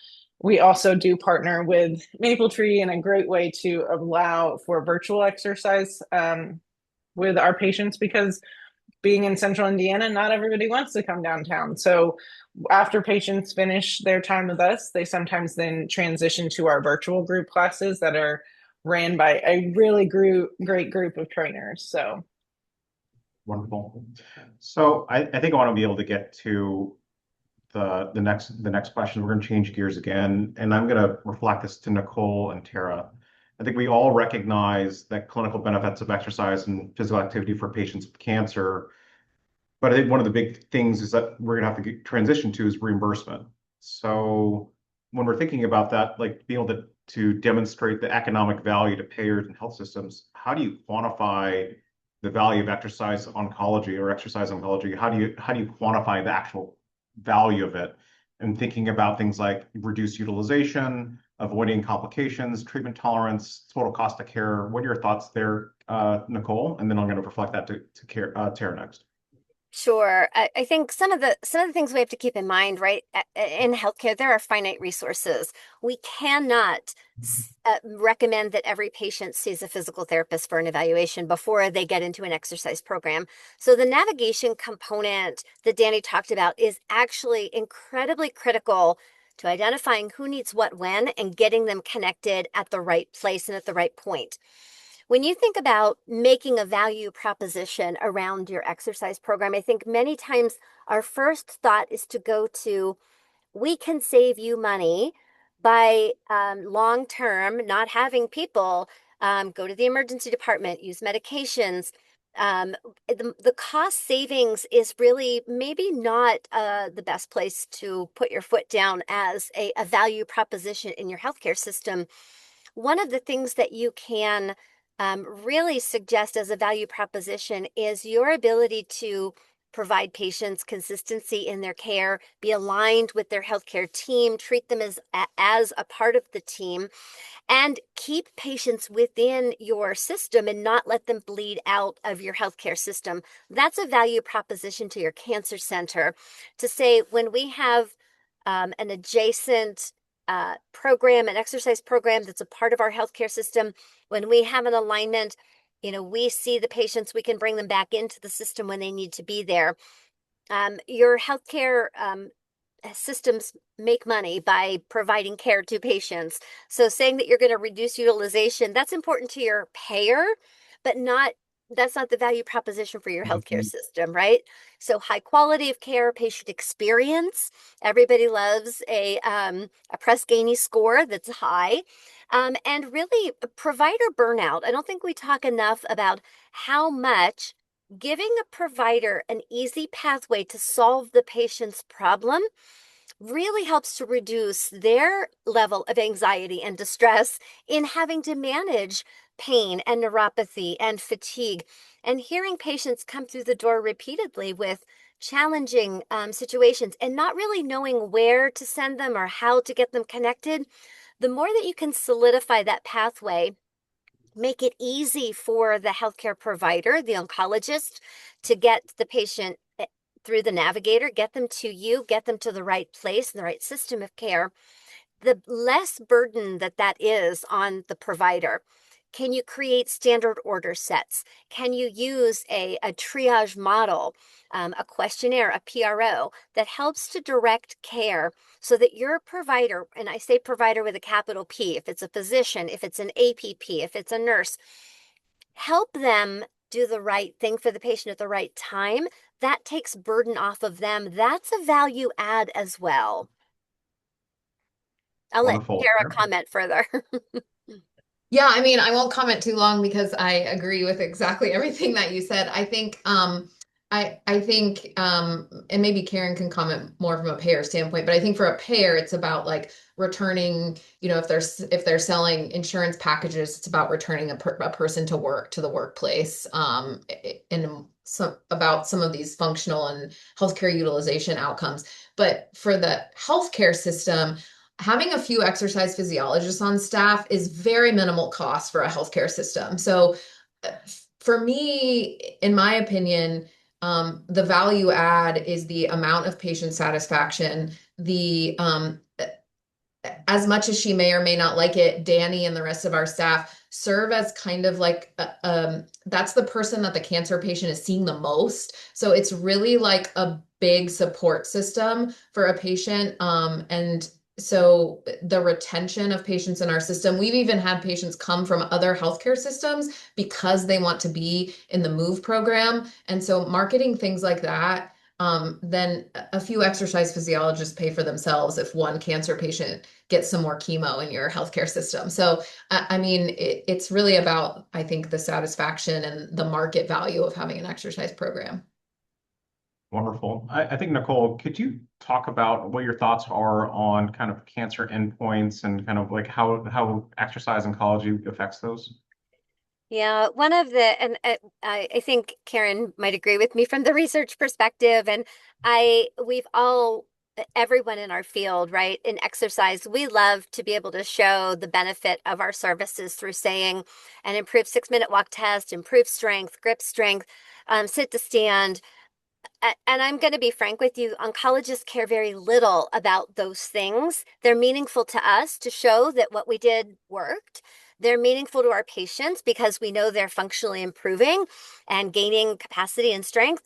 we also do partner with Mapletree in a great way to allow for virtual exercise with our patients, because being in central Indiana, not everybody wants to come downtown. So after patients finish their time with us, they sometimes then transition to our virtual group classes that are ran by a really great group of trainers. So Wonderful. So I think I want to be able to get to the next question. We're going to change gears again, and I'm going to reflect this to Nicole and Tara. I think we all recognize that clinical benefits of exercise and physical activity for patients with cancer, but I think one of the big things is that we're going to have to transition to is reimbursement. So when we're thinking about that, like being able to demonstrate the economic value to payers and health systems, how do you quantify the value of exercise oncology or exercise oncology? How do you quantify the actual value of it? And thinking about things like reduced utilization, avoiding complications, treatment tolerance, total cost of care. What are your thoughts there, Nicole? And then I'm going to reflect that to Tara next. Sure. I think some of the things we have to keep in mind, right? In healthcare, there are finite resources. We cannot recommend that every patient sees a physical therapist for an evaluation before they get into an exercise program. So the navigation component that Danny talked about is actually incredibly critical to identifying who needs what when and getting them connected at the right place and at the right point. When you think about making a value proposition around your exercise program, I think many times our first thought is to go to, we can save you money by long term not having people go to the emergency department, use medications. The cost savings is really maybe not the best place to put your foot down as a value proposition in your healthcare system. One of the things that you can really suggest as a value proposition is your ability to provide patients consistency in their care, be aligned with their healthcare team, treat them as a part of the team, and keep patients within your system and not let them bleed out of your healthcare system. That's a value proposition to your cancer center to say, when we have an adjacent program, an exercise program that's a part of our healthcare system, when we have an alignment, we see the patients, we can bring them back into the system when they need to be there. Your healthcare systems make money by providing care to patients. So saying that you're going to reduce utilization, that's important to your payer, but that's not the value proposition for your healthcare system, right? So high quality of care, patient experience. Everybody loves a Press Ganey score that's high. And really provider burnout. I don't think we talk enough about how much giving a provider an easy pathway to solve the patient's problem really helps to reduce their level of anxiety and distress in having to manage pain and neuropathy and fatigue. And hearing patients come through the door repeatedly with challenging situations and not really knowing where to send them or how to get them connected, the more that you can solidify that pathway, make it easy for the healthcare provider, the oncologist, to get the patient through the navigator, get them to you, get them to the right place and the right system of care, the less burden that is on the provider. Can you create standard order sets? Can you use a triage model, a questionnaire, a PRO that helps to direct care so that your provider, and I say provider with a capital P, if it's a physician, if it's an APP, if it's a nurse, help them do the right thing for the patient at the right time. That takes burden off of them. That's a value add as well. I'll let Wonderful. Tara comment further. Yeah, I mean, I won't comment too long because I agree with exactly everything that you said. I think I think, and maybe Karen can comment more from a payer standpoint, but I think for a payer, it's about like returning, if they're selling insurance packages, it's about returning a person to work, to the workplace, and about some of these functional and healthcare utilization outcomes. But for the healthcare system, having a few exercise physiologists on staff is very minimal cost for a healthcare system. So uh, for me, in my opinion, the value add is the amount of patient satisfaction, the as much as she may or may not like it, Danny and the rest of our staff serve as kind of like that's the person that the cancer patient is seeing the most. So it's really like a big support system for a patient. And so the retention of patients in our system, we've even had patients come from other healthcare systems because they want to be in the MOVE program. And so marketing things like that, then a few exercise physiologists pay for themselves if one cancer patient gets some more chemo in your healthcare system. So, I mean, it's really about, I think, the satisfaction and the market value of having an exercise program. Wonderful. I think, Nicole, could you talk about what your thoughts are on kind of cancer endpoints and kind of like how exercise oncology affects those? Yeah, and I think Karen might agree with me from the research perspective. And we've all, everyone in our field, right, in exercise, we love to be able to show the benefit of our services through saying an improved 6-minute walk test, improved strength, grip strength, sit to stand. And I'm going to be frank with you, oncologists care very little about those things. They're meaningful to us to show that what we did worked. They're meaningful to our patients because we know they're functionally improving and gaining capacity and strength.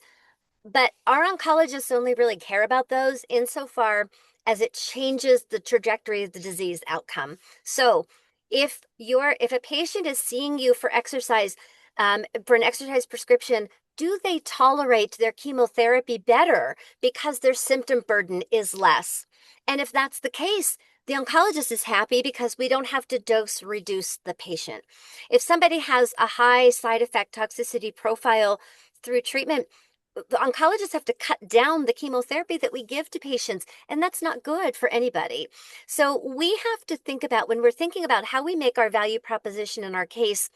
But our oncologists only really care about those insofar as it changes the trajectory of the disease outcome. So if a patient is seeing you for an exercise prescription, do they tolerate their chemotherapy better because their symptom burden is less? And if that's the case, the oncologist is happy because we don't have to dose reduce the patient. If somebody has a high side effect toxicity profile through treatment, the oncologists have to cut down the chemotherapy that we give to patients, and that's not good for anybody. So we have to think about, when we're thinking about how we make our value proposition in our case,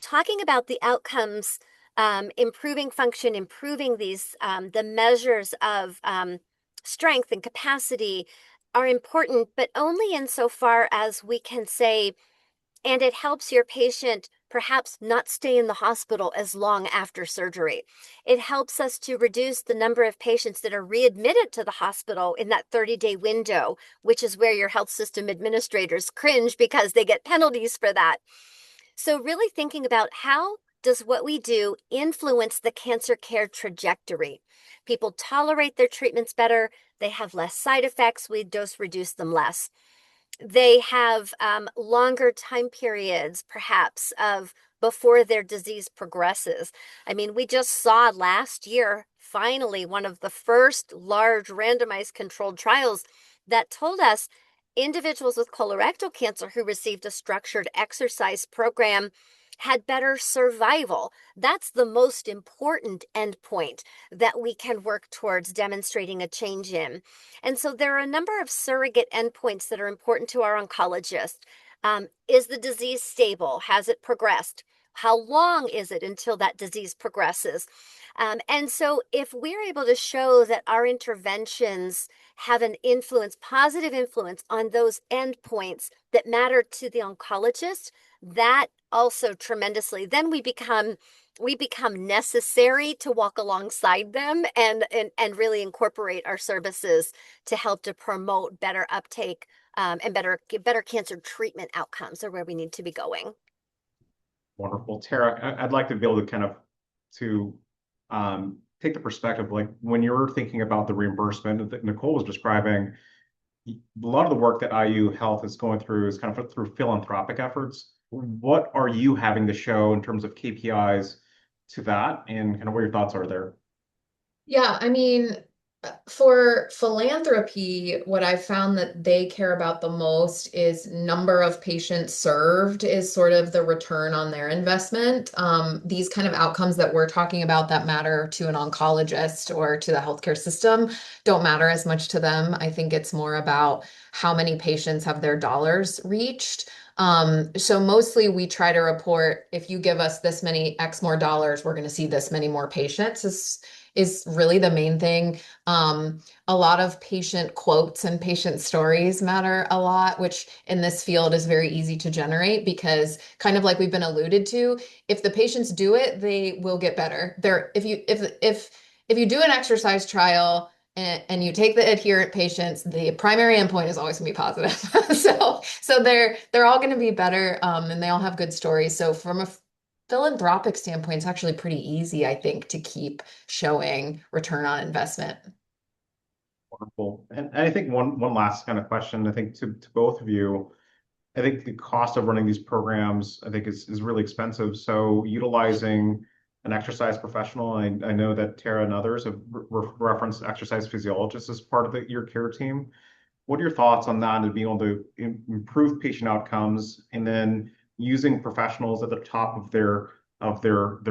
talking about the outcomes, improving function, improving the measures of strength and capacity are important, but only insofar as we can say, and it helps your patient perhaps not stay in the hospital as long after surgery. It helps us to reduce the number of patients that are readmitted to the hospital in that 30-day window, which is where your health system administrators cringe because they get penalties for that. So really thinking about, how does what we do influence the cancer care trajectory? People tolerate their treatments better. They have less side effects. We dose reduce them less. They have longer time periods, perhaps, of before their disease progresses. I mean, we just saw last year, finally, one of the first large randomized controlled trials that told us individuals with colorectal cancer who received a structured exercise program had better survival. That's the most important endpoint that we can work towards demonstrating a change in. And so there are a number of surrogate endpoints that are important to our oncologist. Is the disease stable? Has it progressed? How long is it until that disease progresses? And so if we're able to show that our interventions have an influence, positive influence on those endpoints that matter to the oncologist, that also tremendously, then we become necessary to walk alongside them and really incorporate our services to help to promote better uptake, and better cancer treatment outcomes are where we need to be going. Wonderful. Tara, I'd like to be able to kind of to take the perspective, like when you're thinking about the reimbursement that Nicole was describing, a lot of the work that IU Health is going through is kind of through philanthropic efforts. What are you having to show in terms of KPIs to that, and kind of what your thoughts are there? Yeah, I mean, For philanthropy, what I've found that they care about the most is number of patients served is sort of the return on their investment. These kind of outcomes that we're talking about that matter to an oncologist or to the healthcare system don't matter as much to them. I think it's more about how many patients have their dollars reached. So mostly we try to report if you give us this many X more dollars, we're going to see this many more patients is really the main thing. A lot of patient quotes and patient stories matter a lot, which in this field is very easy to generate because kind of like we've been alluded to, if the patients do it, they will get better. If you do an exercise trial and you take the adherent patients, the primary endpoint is always going to be positive. So they're all going to be better, and they all have good stories. So from a philanthropic standpoint, it's actually pretty easy, I think, to keep showing return on investment. Wonderful. And I think one last kind of question, I think to both of you, I think the cost of running these programs, I think is really expensive. So utilizing an exercise professional, I know that Tara and others have referenced exercise physiologists as part of your care team. What are your thoughts on that and being able to improve patient outcomes and then using professionals at the top of their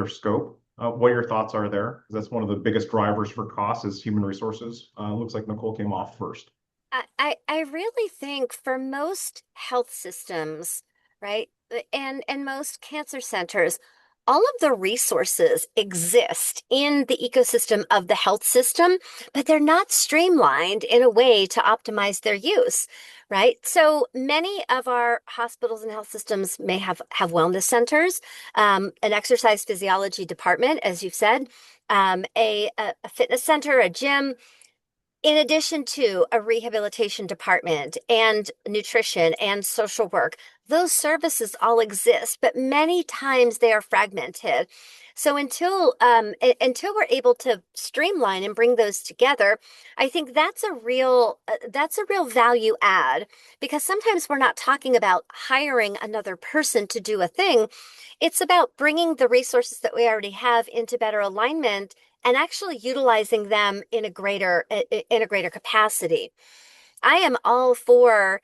scope? What your thoughts are there? 'Cause that's one of the biggest drivers for costs is human resources. Looks like Nicole came off first. I really think for most health systems, right, and most cancer centers, all of the resources exist in the ecosystem of the health system, but they're not streamlined in a way to optimize their use, right? So many of our hospitals and health systems may have wellness centers, an exercise physiology department, as you've said, a fitness center, a gym in addition to a rehabilitation department and nutrition and social work. Those services all exist, but many times they are fragmented. So until we're able to streamline and bring those together, I think that's a real value add because sometimes we're not talking about hiring another person to do a thing. It's about bringing the resources that we already have into better alignment and actually utilizing them in a greater capacity. I am all for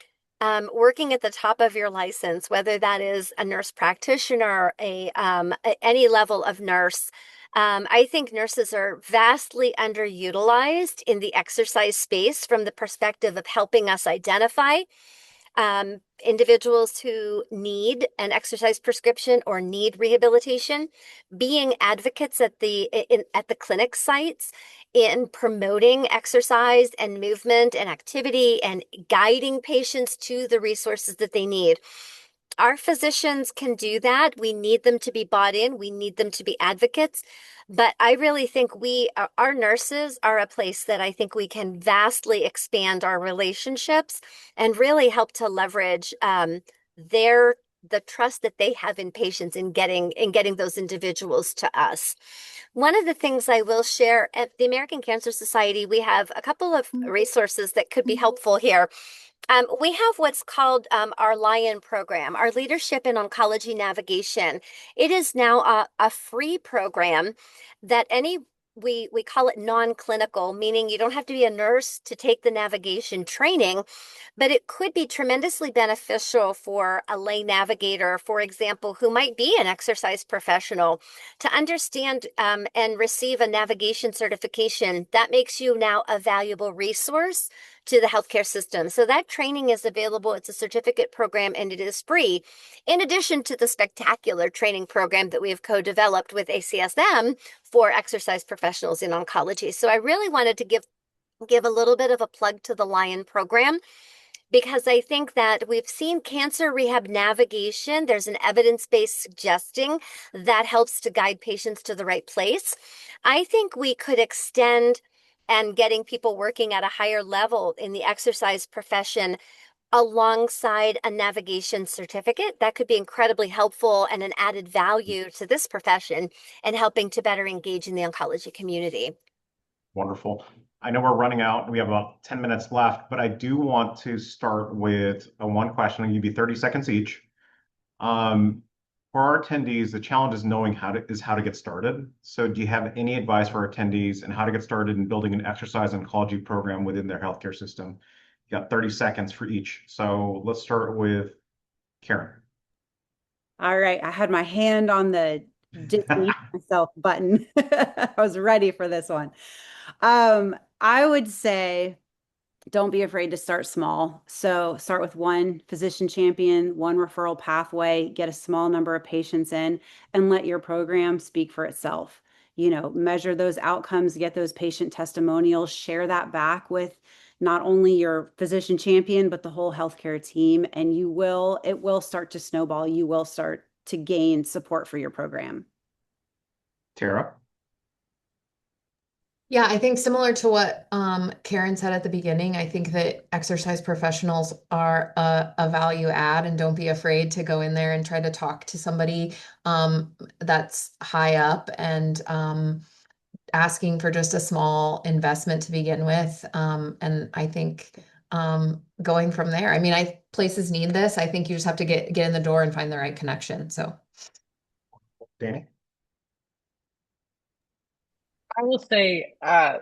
working at the top of your license, whether that is a nurse practitioner, any level of nurse. I think nurses are vastly underutilized in the exercise space from the perspective of helping us identify individuals who need an exercise prescription or need rehabilitation, being advocates at the clinic sites in promoting exercise and movement and activity and guiding patients to the resources that they need. Our physicians can do that. We need them to be bought in. We need them to be advocates. But I really think our nurses are a place that I think we can vastly expand our relationships and really help to leverage the trust that they have in patients in getting those individuals to us. One of the things I will share at the American Cancer Society, we have a couple of resources that could be helpful here. We have what's called our Lion program, our Leadership in Oncology Navigation. It is now a free program that we call it non-clinical, meaning you don't have to be a nurse to take the navigation training, but it could be tremendously beneficial for a lay navigator, for example, who might be an exercise professional to understand and receive a navigation certification. That makes you now a valuable resource to the healthcare system. So that training is available. It's a certificate program and it is free. In addition to the spectacular training program that we have co-developed with ACSM for exercise professionals in oncology. So I really wanted to give a little bit of a plug to the Lion program because I think that we've seen cancer rehab navigation. There's an evidence base suggesting that helps to guide patients to the right place. I think we could extend and getting people working at a higher level in the exercise profession alongside a navigation certificate. That could be incredibly helpful and an added value to this profession and helping to better engage in the oncology community. Wonderful. I know we're running out. We have about 10 minutes left, but I do want to start with one question. I'll give you 30 seconds each. For our attendees, the challenge is knowing how to get started. So do you have any advice for our attendees and how to get started in building an exercise oncology program within their healthcare system? You got 30 seconds for each. So let's start with Karen. All right, I had my hand on the dismiss myself button. I was ready for this one. I would say don't be afraid to start small. So start with one physician champion, one referral pathway, get a small number of patients in, and let your program speak for itself. Measure those outcomes, get those patient testimonials, share that back with not only your physician champion, but the whole healthcare team. And it will start to snowball. You will start to gain support for your program. Tara. Yeah, I think similar to what Karen said at the beginning, I think that exercise professionals are a value add, and don't be afraid to go in there and try to talk to somebody that's high up and asking for just a small investment to begin with. And I think going from there, I mean, places need this. I think you just have to get in the door and find the right connection. So, Danny. I will say,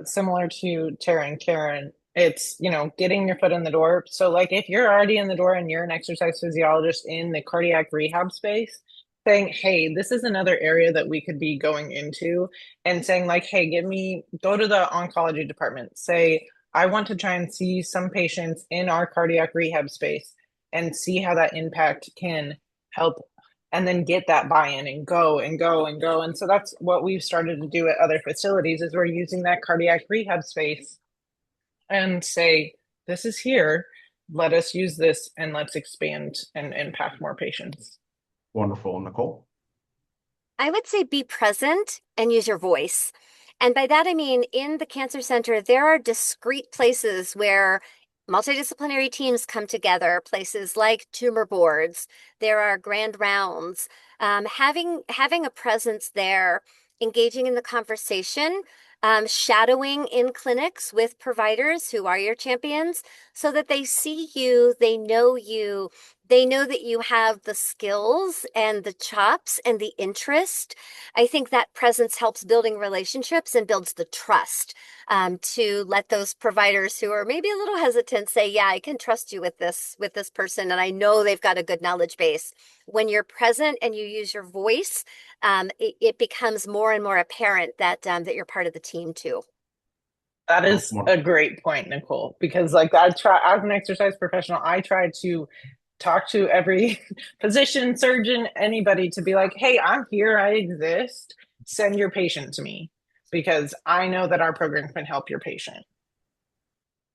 similar to Tara and Karen, it's, getting your foot in the door. So, like, if you're already in the door and you're an exercise physiologist in the cardiac rehab space, saying, hey, this is another area that we could be going into, and saying, like, hey, go to the oncology department, say, I want to try and see some patients in our cardiac rehab space and see how that impact can help, and then get that buy-in and go and go and go. And so that's what we've started to do at other facilities, is we're using that cardiac rehab space and say, this is here, let us use this and let's expand and impact more patients. Wonderful. Nicole. I would say be present and use your voice. And by that, I mean, in the Cancer Center, there are discrete places where multidisciplinary teams come together, places like tumor boards. There are grand rounds. Having a presence there, engaging in the conversation, shadowing in clinics with providers who are your champions so that they see you, they know you, they know that you have the skills and the chops and the interest. I think that presence helps building relationships and builds the trust to let those providers who are maybe a little hesitant say, yeah, I can trust you with this person. And I know they've got a good knowledge base. When you're present and you use your voice, it becomes more and more apparent that you're part of the team too. That is a great point, Nicole, because like as an exercise professional, I try to talk to every physician, surgeon, anybody to be like, hey, I'm here, I exist. Send your patient to me because I know that our program can help your patient.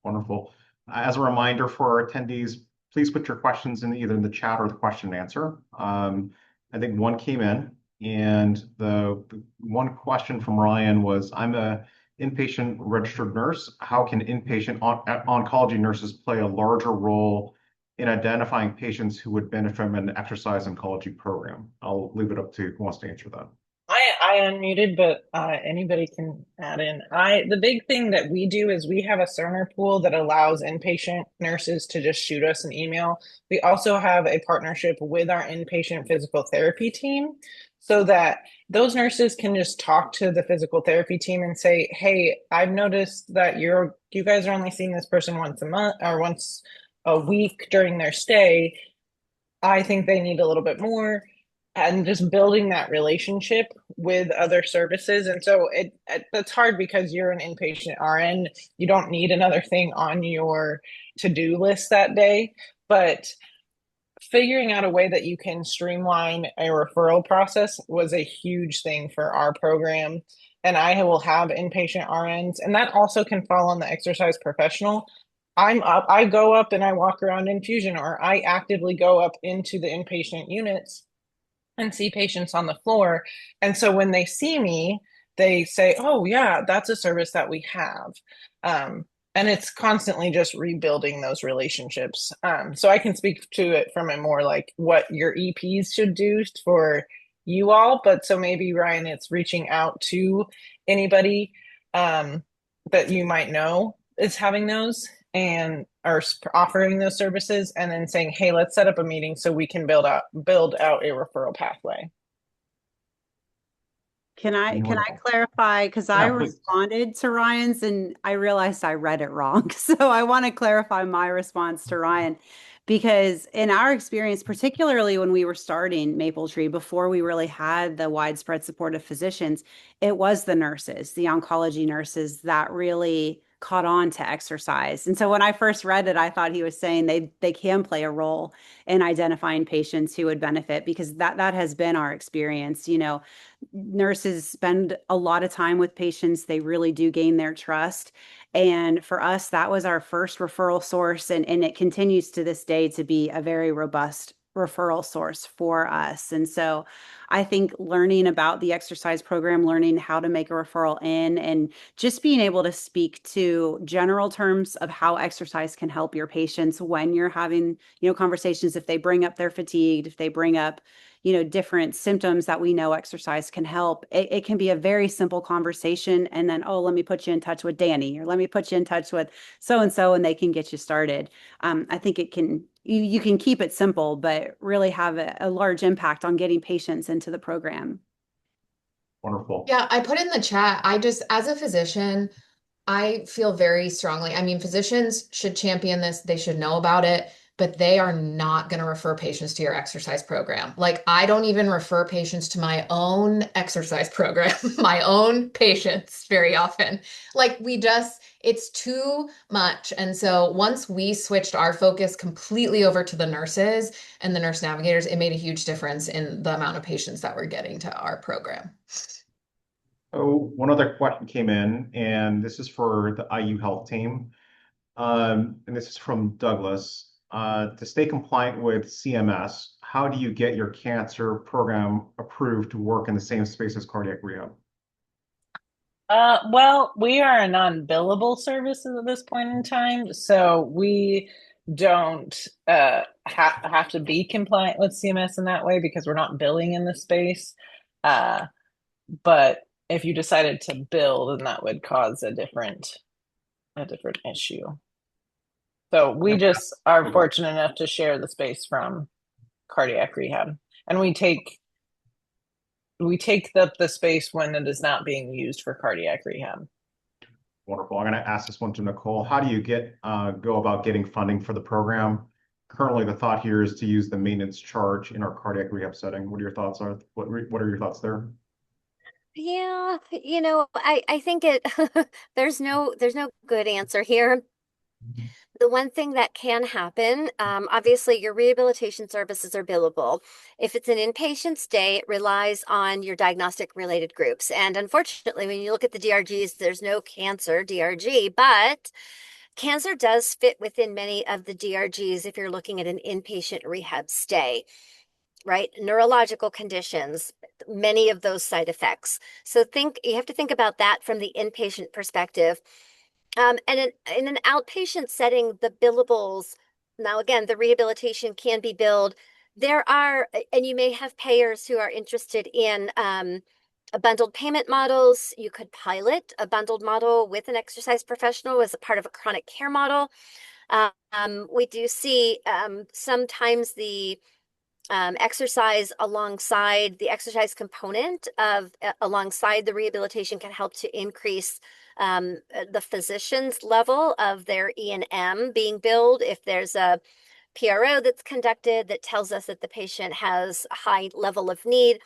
Wonderful. As a reminder for our attendees, please put your questions in either the chat or the question and answer. I think one came in, and the one question from Ryan was, I'm a inpatient registered nurse. How can inpatient oncology nurses play a larger role in identifying patients who would benefit from an exercise oncology program? I'll leave it up to who wants to answer that. I unmuted, but anybody can add in. The big thing that we do is we have a Cerner pool that allows inpatient nurses to just shoot us an email. We also have a partnership with our inpatient physical therapy team so that those nurses can just talk to the physical therapy team and say, hey, I've noticed that you guys are only seeing this person once a month or once a week during their stay. I think they need a little bit more. And just building that relationship with other services. And so that's hard because you're an inpatient RN. You don't need another thing on your to-do list that day. But figuring out a way that you can streamline a referral process was a huge thing for our program. And I will have inpatient RNs. And that also can fall on the exercise professional. I go up and I walk around infusion, or I actively go up into the inpatient units and see patients on the floor. And so when they see me, they say, oh, yeah, that's a service that we have. And it's constantly just rebuilding those relationships. So I can speak to it from a more like what your EPs should do for you all. But so maybe, Ryan, it's reaching out to anybody that you might know is having those and are offering those services, and then saying, hey, let's set up a meeting so we can build out a referral pathway. Can I Wonderful. clarify? Because I Yeah, please. responded to Ryan's and I realized I read it wrong. So I want to clarify my response to Ryan because in our experience, particularly when we were starting Mapletree, before we really had the widespread support of physicians, it was the nurses, the oncology nurses that really caught on to exercise. And so when I first read it, I thought he was saying they can play a role in identifying patients who would benefit because that has been our experience. Nurses spend a lot of time with patients. They really do gain their trust. And for us, that was our first referral source. And it continues to this day to be a very robust referral source for us. And so I think learning about the exercise program, learning how to make a referral in, and just being able to speak to general terms of how exercise can help your patients when you're having, conversations, if they bring up they're fatigued, if they bring up different symptoms that we know exercise can help. It can be a very simple conversation. And then, oh, let me put you in touch with Danny, or let me put you in touch with so and so, and they can get you started. I think you can keep it simple, but really have a large impact on getting patients into the program. Wonderful. Yeah, I put in the chat. As a physician, I feel very strongly. I mean, physicians should champion this. They should know about it, but they are not going to refer patients to your exercise program. Like, I don't even refer patients to my own exercise program, my own patients very often. Like, it's too much. And so once we switched our focus completely over to the nurses and the nurse navigators, it made a huge difference in the amount of patients that we're getting to our program. Oh, one other question came in, and this is for the IU Health team. And this is from Douglas. To stay compliant with CMS, how do you get your cancer program approved to work in the same space as cardiac rehab? Well, we are a non-billable service at this point in time, so we don't have to be compliant with CMS in that way because we're not billing in the space. But if you decided to bill, then that would cause a different issue. So we just are fortunate enough to share the space from cardiac rehab, and we take the space when it is not being used for cardiac rehab. Wonderful. I'm going to ask this one to Nicole. How do you go about getting funding for the program? Currently, the thought here is to use the maintenance charge in our cardiac rehab setting. What are your thoughts? What are your thoughts there? Yeah, I think there's no good answer here. The one thing that can happen, obviously, your rehabilitation services are billable. If it's an inpatient stay, it relies on your diagnostic related groups. And unfortunately, when you look at the DRGs, there's no cancer DRG, but cancer does fit within many of the DRGs if you're looking at an inpatient rehab stay, right? Neurological conditions, many of those side effects. So you have to think about that from the inpatient perspective. And in an outpatient setting, the billables, now again, the rehabilitation can be billed. And you may have payers who are interested in bundled payment models. You could pilot a bundled model with an exercise professional as a part of a chronic care model. We do see sometimes the exercise alongside the exercise component alongside the rehabilitation can help to increase the physician's level of their E&M being billed. If there's a PRO that's conducted that tells us that the patient has a high level of need,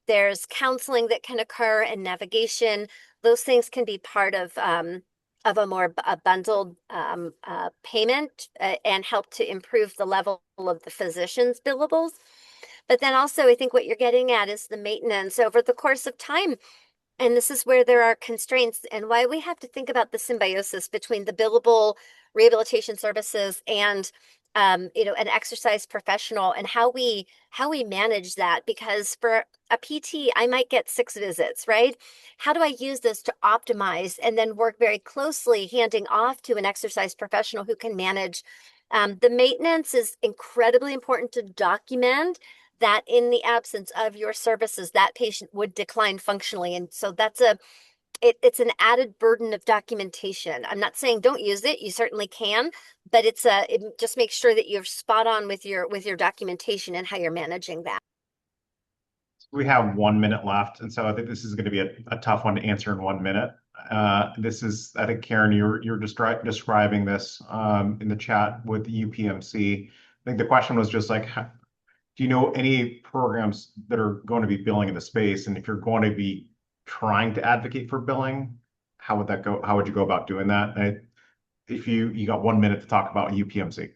there's counseling that can occur and navigation. Those things can be part of a bundled payment and help to improve the level of the physician's billables. But then also, I think what you're getting at is the maintenance over the course of time. And this is where there are constraints and why we have to think about the symbiosis between the billable rehabilitation services and an exercise professional and how we manage that. Because for a PT, I might get 6 visits, right? How do I use this to optimize and then work very closely handing off to an exercise professional who can manage? The maintenance is incredibly important to document that in the absence of your services, that patient would decline functionally. And so that's it's an added burden of documentation. I'm not saying don't use it. You certainly can, but it just makes sure that you're spot on with your documentation and how you're managing that. We have 1 minute left, and so I think this is going to be a tough one to answer in 1 minute. This is, I think, Karen, you're describing this in the chat with the UPMC. I think the question was just like, do you know any programs that are going to be billing in the space? And if you're going to be trying to advocate for billing, how would that go? How would you go about doing that? If you got 1 minute to talk about UPMC.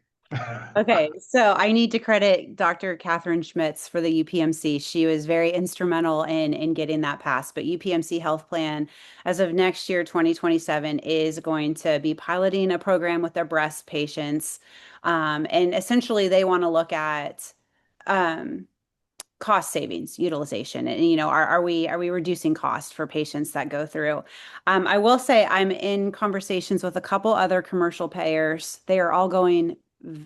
Okay, so I need to credit Dr. Catherine Schmitz for the UPMC. She was very instrumental in getting that passed. But UPMC Health Plan, as of next year, 2027, is going to be piloting a program with their breast patients. And essentially, they want to look at um, cost savings utilization, and are we reducing cost for patients that go through. I will say I'm in conversations with a couple other commercial payers. They are all going,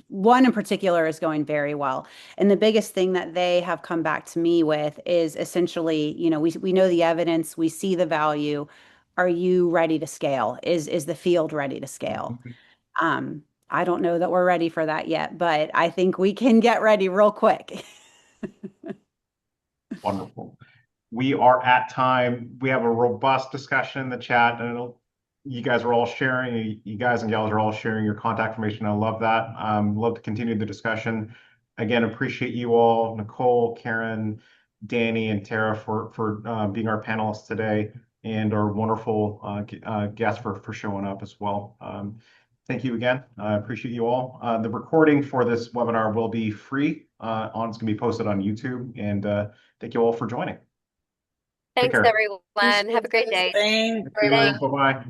one in particular is going very well, and the biggest thing that they have come back to me with is essentially, we know the evidence, we see the value. Are you ready to scale? Is the field ready to scale? I don't know that we're ready for that yet, but I think we can get ready real quick. Wonderful. We are at time. We have a robust discussion in the chat, and you guys are all sharing. You guys and gals are all sharing your contact information. I love that. Love to continue the discussion. Again, appreciate you all, Nicole, Karen, Danny, and Tara for being our panelists today, and our wonderful guests for showing up as well. Thank you again. I appreciate you all. The recording for this webinar will be free. It's going to be posted on YouTube, and thank you all for joining. Take Thanks, care. everyone. Have a great day. Thank Thank you. Thanks. you. Bye-bye.